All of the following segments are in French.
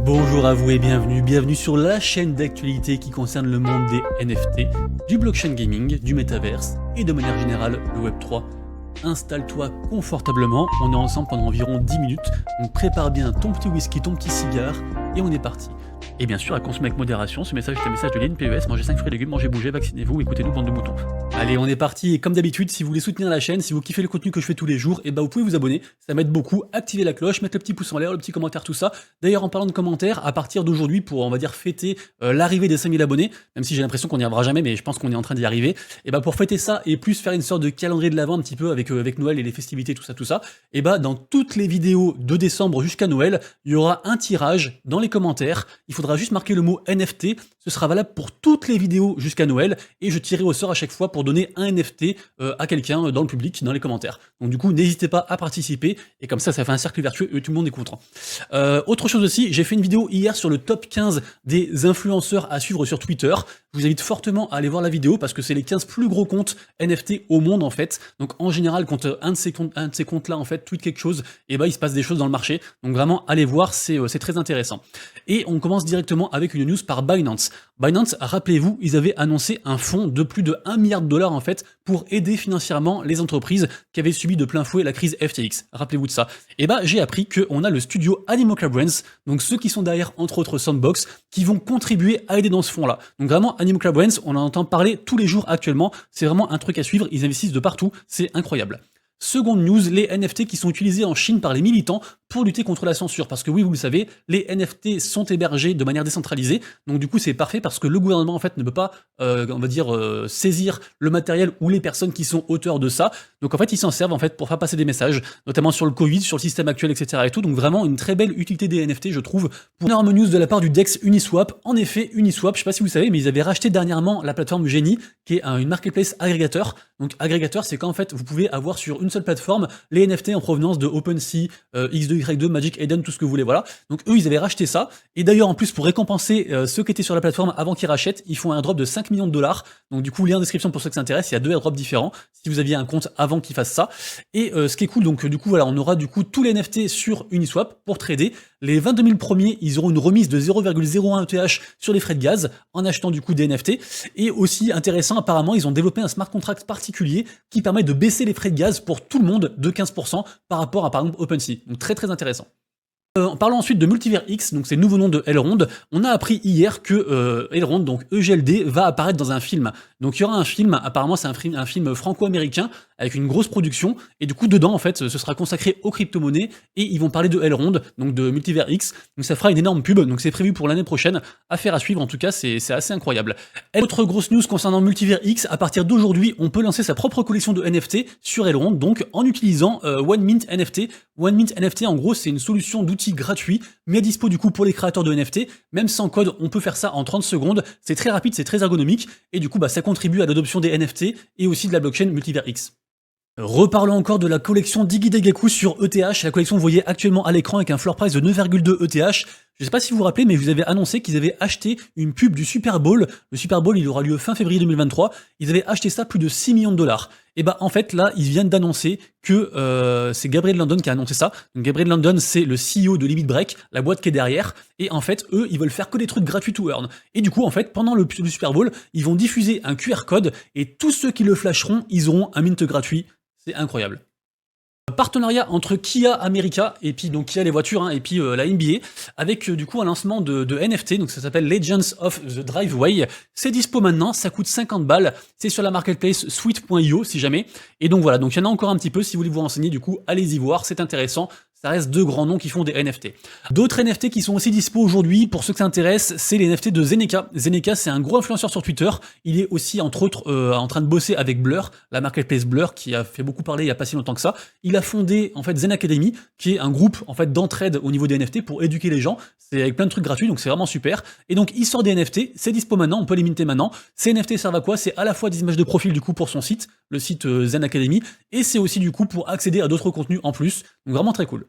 Bonjour à vous et bienvenue sur la chaîne d'actualité qui concerne le monde des NFT, du blockchain gaming, du métaverse et de manière générale le Web3. Installe-toi confortablement, on est ensemble pendant environ 10 minutes, donc prépare bien ton petit whisky, ton petit cigare et on est parti. Et bien sûr à consommer avec modération, ce message est un message de l'INPES, mangez 5 fruits et légumes, mangez, bougez, vaccinez-vous, écoutez-nous bande de moutons. Allez on est parti et comme d'habitude si vous voulez soutenir la chaîne, si vous kiffez le contenu que je fais tous les jours, et vous pouvez vous abonner, ça m'aide beaucoup, activer la cloche, mettre le petit pouce en l'air, le petit commentaire, tout ça. D'ailleurs en parlant de commentaires, à partir d'aujourd'hui pour on va dire fêter l'arrivée des 5000 abonnés, même si j'ai l'impression qu'on n'y arrivera jamais mais je pense qu'on est en train d'y arriver, et pour fêter ça et plus faire une sorte de calendrier de l'avant un petit peu avec Noël et les festivités, tout ça, et dans toutes les vidéos de décembre jusqu'à Noël, il y aura un tirage dans les commentaires, il faudra juste marquer le mot NFT, ce sera valable pour toutes les vidéos jusqu'à Noël, et je tirerai au sort à chaque fois pour donner un NFT à quelqu'un dans le public, dans les commentaires. Donc du coup, n'hésitez pas à participer, et comme ça fait un cercle vertueux et tout le monde est content. Autre chose aussi, j'ai fait une vidéo hier sur le top 15 des influenceurs à suivre sur Twitter. Je vous invite fortement à aller voir la vidéo parce que c'est les 15 plus gros comptes NFT au monde en fait. Donc en général, quand un de ces comptes-là en fait tweet quelque chose, il se passe des choses dans le marché. Donc vraiment, allez voir, c'est très intéressant. Et on commence directement avec une news par Binance. Binance, rappelez-vous, ils avaient annoncé un fonds de plus de 1 milliard de dollars en fait pour aider financièrement les entreprises qui avaient subi de plein fouet la crise FTX. Rappelez-vous de ça. Et j'ai appris qu'on a le studio Animoca Brands, donc ceux qui sont derrière entre autres Sandbox, qui vont contribuer à aider dans ce fonds-là. Donc vraiment, Animoca Brands, on en entend parler tous les jours actuellement, c'est vraiment un truc à suivre, ils investissent de partout, c'est incroyable. Seconde news, les NFT qui sont utilisés en Chine par les militants pour lutter contre la censure. Parce que oui, vous le savez, les NFT sont hébergés de manière décentralisée. Donc du coup, c'est parfait parce que le gouvernement en fait ne peut pas, saisir le matériel ou les personnes qui sont auteurs de ça. Donc en fait, ils s'en servent en fait pour faire passer des messages, notamment sur le Covid, sur le système actuel, etc. et tout. Donc vraiment une très belle utilité des NFT, je trouve. Pour une énorme news de la part du DEX Uniswap. En effet, Uniswap, je sais pas si vous savez, mais ils avaient racheté dernièrement la plateforme Genie, qui est une marketplace agrégateur. Donc agrégateur, c'est quand en fait vous pouvez avoir sur une seule plateforme les NFT en provenance de OpenSea, X2Y2, Magic Eden, tout ce que vous voulez, voilà. Donc eux, ils avaient racheté ça. Et d'ailleurs, en plus, pour récompenser ceux qui étaient sur la plateforme avant qu'ils rachètent, ils font un drop de 5 millions de dollars. Donc du coup, lien en description pour ceux qui s'intéressent, il y a 2 airdrops différents, si vous aviez un compte avant qu'ils fassent ça. Et ce qui est cool, donc du coup, voilà, on aura du coup tous les NFT sur Uniswap pour trader. Les 22 000 premiers, ils auront une remise de 0,01 ETH sur les frais de gaz en achetant du coup des NFT. Et aussi intéressant, apparemment, ils ont développé un smart contract particulier qui permet de baisser les frais de gaz pour tout le monde de 15% par rapport à par exemple OpenSea. Donc très intéressant. En parlant ensuite de Multivers X, donc c'est le nouveau nom de Elrond, on a appris hier que Elrond, donc EGLD, va apparaître dans un film. Donc il y aura un film, apparemment c'est un film franco-américain avec une grosse production, et du coup dedans en fait ce sera consacré aux crypto-monnaies, et ils vont parler de Elrond, donc de Multivers X, donc ça fera une énorme pub, donc c'est prévu pour l'année prochaine, affaire à suivre en tout cas, c'est assez incroyable. Autre grosse news concernant Multivers X, à partir d'aujourd'hui on peut lancer sa propre collection de NFT sur Elrond, donc en utilisant OneMint NFT. OneMint NFT en gros c'est une solution d'outil gratuit, mais à dispo du coup pour les créateurs de NFT, même sans code, on peut faire ça en 30 secondes, c'est très rapide, c'est très ergonomique, et du coup ça contribue à l'adoption des NFT et aussi de la blockchain Multivers X. Reparlons encore de la collection Digidegaku sur ETH, la collection que vous voyez actuellement à l'écran avec un floor price de 9,2 ETH. Je sais pas si vous vous rappelez, mais je vous avais annoncé qu'ils avaient acheté une pub du Super Bowl. Le Super Bowl, il aura lieu fin février 2023. Ils avaient acheté ça plus de 6 millions de dollars. Et en fait, là, ils viennent d'annoncer que c'est Gabriel Landon qui a annoncé ça. Donc Gabriel Landon, c'est le CEO de Limit Break, la boîte qui est derrière. Et en fait, eux, ils veulent faire que des trucs gratuits to earn. Et du coup, en fait, pendant le Super Bowl, ils vont diffuser un QR code et tous ceux qui le flasheront, ils auront un mint gratuit. C'est incroyable. Partenariat entre Kia America et puis donc Kia les voitures et puis la NBA avec du coup un lancement de NFT, donc ça s'appelle Legends of the Driveway. C'est dispo maintenant, ça coûte 50 balles, c'est sur la marketplace sweet.io si jamais. Et donc voilà, donc il y en a encore un petit peu, si vous voulez vous renseigner, du coup allez-y voir, c'est intéressant. Ça reste 2 grands noms qui font des NFT. D'autres NFT qui sont aussi dispo aujourd'hui, pour ceux que ça intéresse, c'est les NFT de Zeneca. Zeneca, c'est un gros influenceur sur Twitter. Il est aussi, entre autres, en train de bosser avec Blur, la marketplace Blur, qui a fait beaucoup parler il n'y a pas si longtemps que ça. Il a fondé, en fait, Zen Academy, qui est un groupe, en fait, d'entraide au niveau des NFT pour éduquer les gens. C'est avec plein de trucs gratuits, donc c'est vraiment super. Et donc, il sort des NFT, c'est dispo maintenant, on peut les minter maintenant. Ces NFT servent à quoi? C'est à la fois des images de profil, du coup, pour son site, le site Zen Academy, et c'est aussi, du coup, pour accéder à d'autres contenus en plus. Donc, vraiment très cool.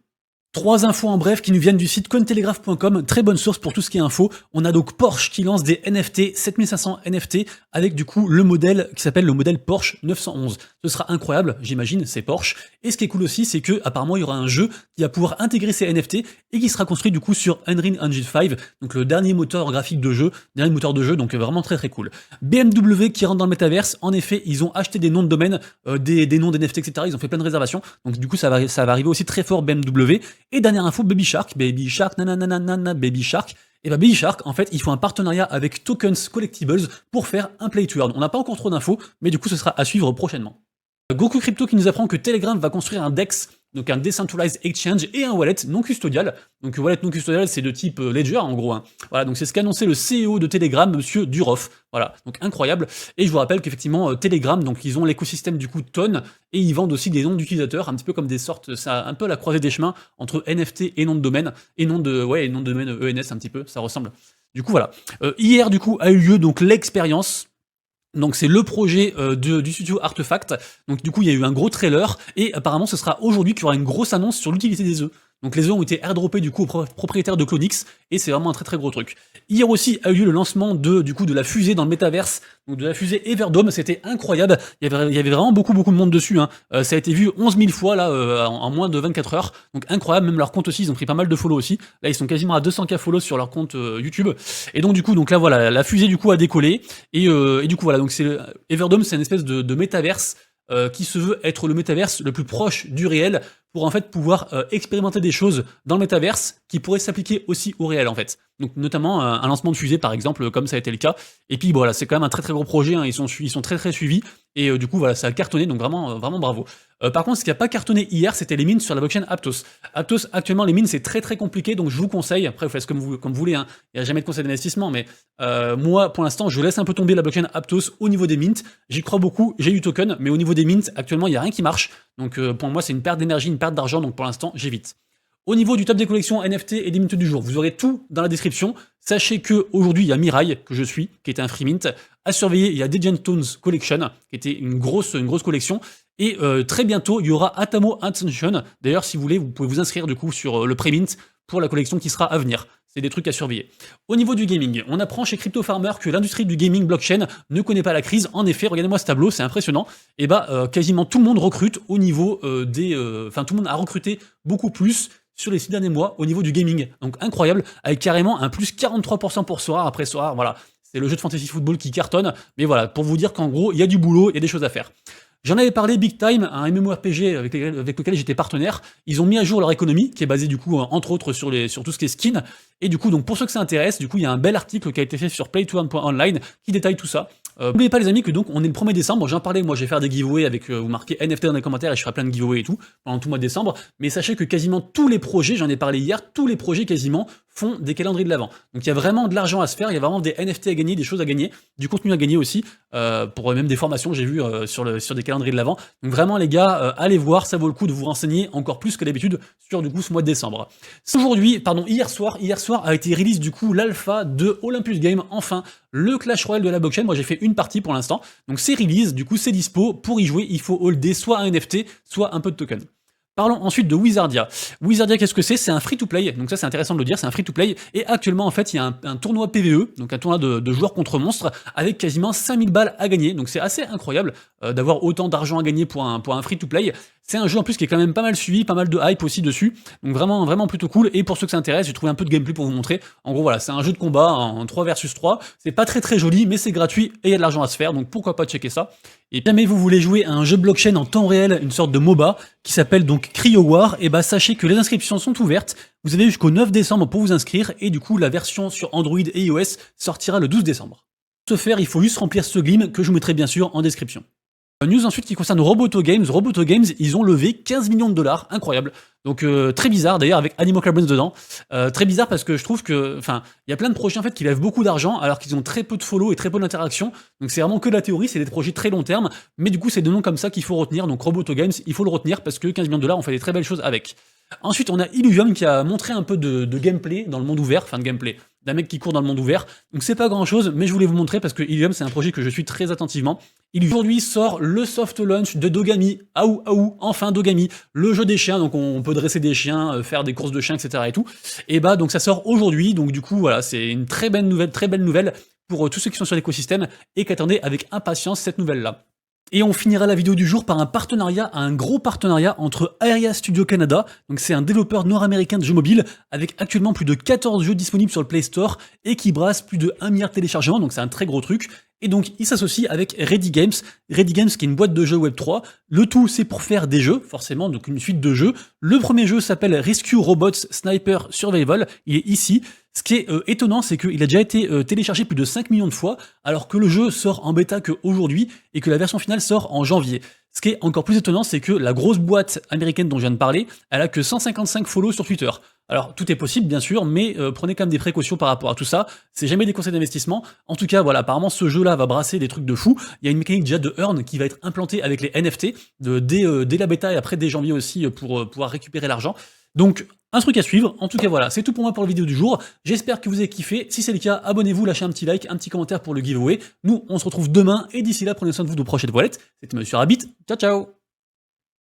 Trois infos en bref qui nous viennent du site cointelegraph.com, très bonne source pour tout ce qui est info. On a donc Porsche qui lance des NFT, 7500 NFT, avec du coup le modèle qui s'appelle le modèle Porsche 911. Ce sera incroyable, j'imagine, c'est Porsche. Et ce qui est cool aussi, c'est que apparemment il y aura un jeu qui va pouvoir intégrer ces NFT et qui sera construit du coup sur Unreal Engine 5, donc le dernier moteur graphique de jeu, dernier moteur de jeu, donc vraiment très très cool. BMW qui rentre dans le métaverse, en effet, ils ont acheté des noms de domaine, des noms d'NFT, etc. Ils ont fait plein de réservations, donc du coup ça va arriver aussi très fort BMW. Et dernière info, Baby Shark, nananana, Baby Shark. Et bah Baby Shark, en fait, ils font un partenariat avec Tokens Collectibles pour faire un play to earn. On n'a pas encore trop d'infos, mais du coup, ce sera à suivre prochainement. Goku Crypto qui nous apprend que Telegram va construire un DEX, donc un Decentralized Exchange, et un wallet non custodial. Donc wallet non custodial, c'est de type Ledger en gros. Hein. Voilà, donc c'est ce qu'a annoncé le CEO de Telegram, monsieur Durov. Voilà, donc incroyable. Et je vous rappelle qu'effectivement, Telegram, donc ils ont l'écosystème du coup Ton, et ils vendent aussi des noms d'utilisateurs, un petit peu comme des sortes, c'est un peu la croisée des chemins entre NFT et nom de domaine, et nom de domaine ENS un petit peu, ça ressemble. Du coup voilà. Hier du coup a eu lieu donc l'expérience. Donc c'est le projet du studio Artefact. Donc du coup il y a eu un gros trailer et apparemment ce sera aujourd'hui qu'il y aura une grosse annonce sur l'utilité des œufs. Donc les œufs ont été airdroppés du coup aux propriétaires de Clonix et c'est vraiment un très très gros truc. Hier aussi a eu lieu le lancement de la fusée dans le métaverse, donc de la fusée Everdome, c'était incroyable. Il y avait vraiment beaucoup de monde dessus. Hein. Ça a été vu 11 000 fois là en moins de 24 heures. Donc incroyable, même leur compte aussi, ils ont pris pas mal de follow aussi. Là ils sont quasiment à 200K follow sur leur compte YouTube. Et donc du coup là voilà, la fusée du coup a décollé. Et du coup voilà, donc Everdome c'est une espèce de métaverse qui se veut être le métaverse le plus proche du réel pour en fait pouvoir expérimenter des choses dans le métaverse qui pourraient s'appliquer aussi au réel en fait. Donc notamment un lancement de fusée par exemple, comme ça a été le cas. Et puis voilà, c'est quand même un très très gros projet, hein. Ils sont très très suivis. Et du coup voilà, ça a cartonné, donc vraiment, vraiment bravo. Par contre, ce qui n'a pas cartonné hier, c'était les mines sur la blockchain Aptos. Aptos, actuellement, les mines, c'est très très compliqué, donc je vous conseille, après vous faites comme vous voulez, hein. Il n'y a jamais de conseil d'investissement, mais moi, pour l'instant, je laisse un peu tomber la blockchain Aptos au niveau des mints. J'y crois beaucoup, j'ai eu token, mais au niveau des mints, actuellement, il n'y a rien qui marche. Donc pour moi, c'est une perte d'énergie, une perte d'argent, donc pour l'instant, j'évite. Au niveau du top des collections NFT et des mints du jour, vous aurez tout dans la description. Sachez qu'aujourd'hui, il y a Mirai, que je suis, qui était un free mint. À surveiller, il y a Dejan Tones Collection, qui était une grosse collection. Et très bientôt, il y aura Atamo Attention. D'ailleurs, si vous voulez, vous pouvez vous inscrire du coup sur le pré-mint pour la collection qui sera à venir. C'est des trucs à surveiller. Au niveau du gaming, on apprend chez Crypto Farmer que l'industrie du gaming blockchain ne connaît pas la crise. En effet, regardez-moi ce tableau, c'est impressionnant. Et quasiment tout le monde recrute au niveau Enfin, tout le monde a recruté beaucoup plus sur les 6 derniers mois au niveau du gaming. Donc incroyable, avec carrément un plus 43% pour Sora après Sora. Voilà, c'est le jeu de fantasy football qui cartonne. Mais voilà, pour vous dire qu'en gros, il y a du boulot, il y a des choses à faire. J'en avais parlé Big Time, un MMORPG avec lequel j'étais partenaire. Ils ont mis à jour leur économie, qui est basée du coup, entre autres, sur tout ce qui est skin. Et du coup, donc pour ceux que ça intéresse, du coup, il y a un bel article qui a été fait sur playtoearn.online qui détaille tout ça. N'oubliez pas les amis que donc on est le 1er décembre, j'en parlais, moi je vais faire des giveaways avec, vous marquez NFT dans les commentaires et je ferai plein de giveaways et tout, pendant tout le mois de décembre, mais sachez que quasiment tous les projets, j'en ai parlé hier, tous les projets quasiment font des calendriers de l'avant. Donc il y a vraiment de l'argent à se faire, il y a vraiment des NFT à gagner, des choses à gagner, du contenu à gagner aussi, pour même des formations j'ai vu sur des calendriers de l'avant. Donc vraiment les gars, allez voir, ça vaut le coup de vous renseigner encore plus que d'habitude sur du coup ce mois de décembre. Hier soir a été release du coup l'alpha de Olympus Game, enfin le Clash Royale de la blockchain. Moi j'ai fait une partie pour l'instant, donc c'est release, du coup c'est dispo. Pour y jouer il faut holder soit un NFT soit un peu de token. Parlons ensuite de Wizardia. Wizardia, qu'est-ce que c'est? C'est un free-to-play, donc ça c'est intéressant de le dire, c'est un free-to-play, et actuellement en fait il y a un tournoi PvE, donc un tournoi de joueurs contre monstres, avec quasiment 5000 balles à gagner, donc c'est assez incroyable d'avoir autant d'argent à gagner pour un free-to-play. C'est un jeu en plus qui est quand même pas mal suivi, pas mal de hype aussi dessus, donc vraiment, vraiment plutôt cool, et pour ceux que ça intéresse, j'ai trouvé un peu de gameplay pour vous montrer. En gros voilà, c'est un jeu de combat en 3 versus 3, c'est pas très très joli, mais c'est gratuit, et il y a de l'argent à se faire, donc pourquoi pas checker ça. Et jamais vous voulez jouer à un jeu blockchain en temps réel, une sorte de MOBA, qui s'appelle donc CryoWar, et sachez que les inscriptions sont ouvertes, vous avez jusqu'au 9 décembre pour vous inscrire, et du coup la version sur Android et iOS sortira le 12 décembre. Pour ce faire, il faut juste remplir ce glim que je vous mettrai bien sûr en description. News ensuite qui concerne Roboto Games. Roboto Games, ils ont levé 15 millions de dollars, incroyable. Donc très bizarre d'ailleurs avec Animal Carbons dedans. Très bizarre parce que je trouve que, enfin, il y a plein de projets en fait qui lèvent beaucoup d'argent alors qu'ils ont très peu de follow et très peu d'interaction. Donc c'est vraiment que de la théorie, c'est des projets très long terme. Mais du coup c'est des noms comme ça qu'il faut retenir. Donc Roboto Games, il faut le retenir parce que 15 millions de dollars, on fait des très belles choses avec. Ensuite, on a Illuvium qui a montré un peu de gameplay dans le monde ouvert, enfin de gameplay, d'un mec qui court dans le monde ouvert. Donc c'est pas grand chose, mais je voulais vous montrer parce que Illuvium c'est un projet que je suis très attentivement. Il aujourd'hui sort le soft launch de Dogami. Aou aou, enfin Dogami, le jeu des chiens, donc on peut dresser des chiens, faire des courses de chiens, etc. et tout. Et bah donc ça sort aujourd'hui, donc du coup voilà, c'est une très belle nouvelle pour tous ceux qui sont sur l'écosystème et qui attendaient avec impatience cette nouvelle-là. Et on finira la vidéo du jour par un gros partenariat entre Aeria Studio Canada, donc c'est un développeur nord-américain de jeux mobiles, avec actuellement plus de 14 jeux disponibles sur le Play Store, et qui brasse plus de 1 milliard de téléchargements, donc c'est un très gros truc. Et donc il s'associe avec Ready Games qui est une boîte de jeux Web3, le tout c'est pour faire des jeux, forcément, donc une suite de jeux. Le premier jeu s'appelle Rescue Robots Sniper Survival, il est ici. Ce qui est étonnant, c'est qu'il a déjà été téléchargé plus de 5 millions de fois, alors que le jeu sort en bêta qu'aujourd'hui, et que la version finale sort en janvier. Ce qui est encore plus étonnant, c'est que la grosse boîte américaine dont je viens de parler, elle a que 155 follow sur Twitter. Alors tout est possible bien sûr, mais prenez quand même des précautions par rapport à tout ça, c'est jamais des conseils d'investissement. En tout cas voilà, apparemment ce jeu-là va brasser des trucs de fou, il y a une mécanique déjà de earn qui va être implantée avec les NFT, dès la bêta et après dès janvier aussi pour pouvoir récupérer l'argent. Donc un truc à suivre, en tout cas voilà, c'est tout pour moi pour la vidéo du jour, j'espère que vous avez kiffé, si c'est le cas, abonnez-vous, lâchez un petit like, un petit commentaire pour le giveaway, nous on se retrouve demain, et d'ici là, prenez soin de vous de prochaines voilettes, c'était Monsieur Rabbit, ciao ciao.